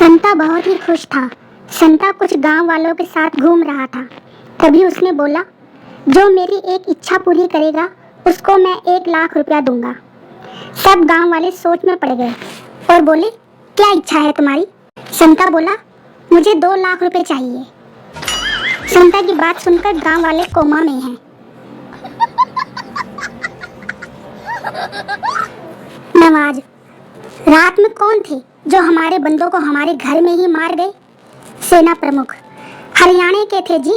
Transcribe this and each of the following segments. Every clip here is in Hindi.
संता बहुत ही खुश था। संता कुछ गांव वालों के साथ घूम रहा था। तभी उसने बोला, जो मेरी एक इच्छा पूरी करेगा उसको मैं 1 लाख रुपया दूंगा। सब गांव वाले सोच में पड़ गए और बोले, क्या इच्छा है तुम्हारी? संता बोला, मुझे 2 लाख रुपए चाहिए। संता की बात सुनकर गांव वाले कोमा में हैं। नवाज, रात में कौन थे जो हमारे बंदों को हमारे घर में ही मार गए? सेना प्रमुख, हरियाणा के थे जी।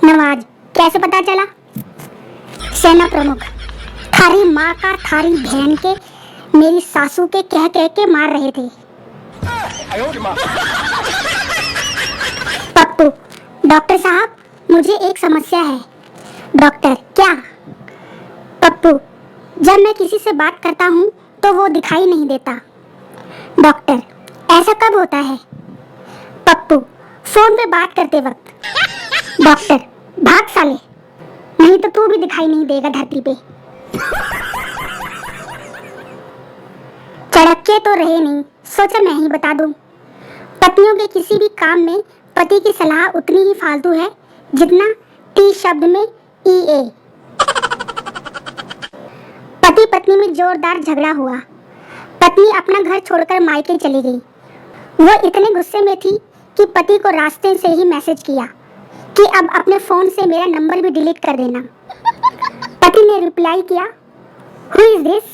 नवाज, कैसे पता चला? सेना प्रमुख, थारी माँ का थारी बहन के मेरी सासू के कह कह के मार रहे थे। पप्पू, डॉक्टर साहब मुझे एक समस्या है। डॉक्टर, क्या? पप्पू, जब मैं किसी से बात करता हूँ तो वो दिखाई नहीं देता। डॉक्टर, ऐसा कब होता है? पप्पू, फोन पे बात करते वक्त। डॉक्टर, भाग साले, नहीं तो तू भी दिखाई नहीं देगा धरती पे। चढ़के तो रहे नहीं, सोचा मैं ही बता दूं। पत्नियों के किसी भी काम में पति की सलाह उतनी ही फालतू है जितना टी शब्द में EA। पति पत्नी में जोरदार झगड़ा हुआ। पत्नी अपना घर छोड़कर मायके चली गई। वो इतने गुस्से में थी कि पति को रास्ते से ही मैसेज किया कि अब अपने फोन से मेरा नंबर भी डिलीट कर देना। पति ने रिप्लाई किया, हु इज दिस?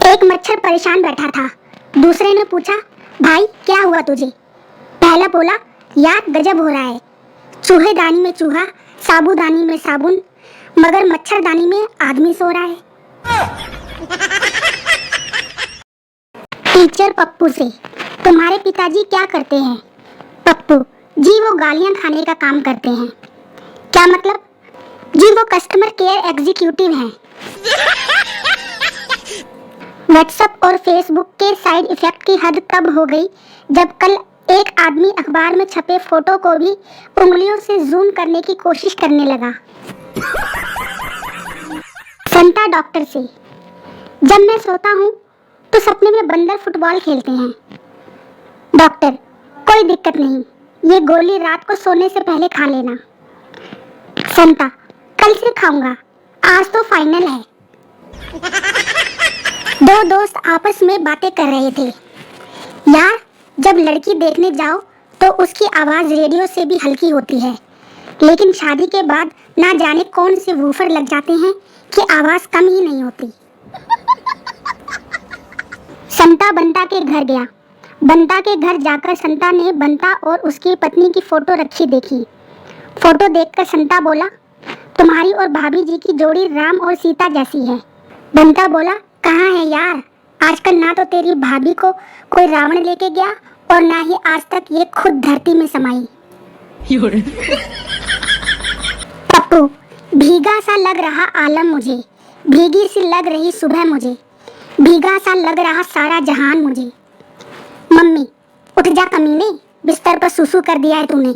एक मच्छर परेशान बैठा था। दूसरे ने पूछा, भाई क्या हुआ तुझे? पहला बोला, यार गजब हो रहा है। चूहेदानी में चूहा, साबुदानी में साबुन, मगर मच्छरदानी में आदमी सो रहा है। टीचर पप्पू से, तुम्हारे पिताजी क्या करते हैं? पप्पू, जी वो गालियां खाने का काम करते हैं। क्या मतलब? जी वो कस्टमर केयर एग्जीक्यूटिव हैं। व्हाट्सएप और फेसबुक के साइड इफेक्ट की हद तब हो गई जब कल एक आदमी अखबार में छपे फोटो को भी उंगलियों से जूम करने की कोशिश करने लगा। संता डॉक्टर से, जब मैं सोता हूँ तो सपने में बंदर फुटबॉल खेलते हैं। डॉक्टर, कोई दिक्कत नहीं, ये गोली रात को सोने से पहले खा लेना। संता, कल से खाऊंगा, आज तो फाइनल है। दो दोस्त आपस में बातें कर रहे थे। यार, जब लड़की देखने जाओ तो उसकी आवाज रेडियो से भी हल्की होती है, लेकिन शादी के बाद ना जाने कौन से वूफर लग जाते हैं कि आवाज कम ही नहीं होती। संता बंता के घर गया। बंता के घर जाकर संता ने बंता और उसकी पत्नी की फोटो रखी देखी। फोटो देखकर संता बोला, तुम्हारी और भाभी जी की जोड़ी राम और सीता जैसी है। बंता बोला, कहाँ है यार, आजकल ना तो तेरी भाभी को कोई रावण लेके गया और ना ही आज तक ये खुद धरती में समाई। पप्पू, भीगा सा लग रहा आलम मुझे, भीगी सी लग रही सुबह मुझे, भीगा सा लग रहा सारा जहान मुझे। मम्मी, उठ जा कमीने, बिस्तर पर सुसु कर दिया है तूने।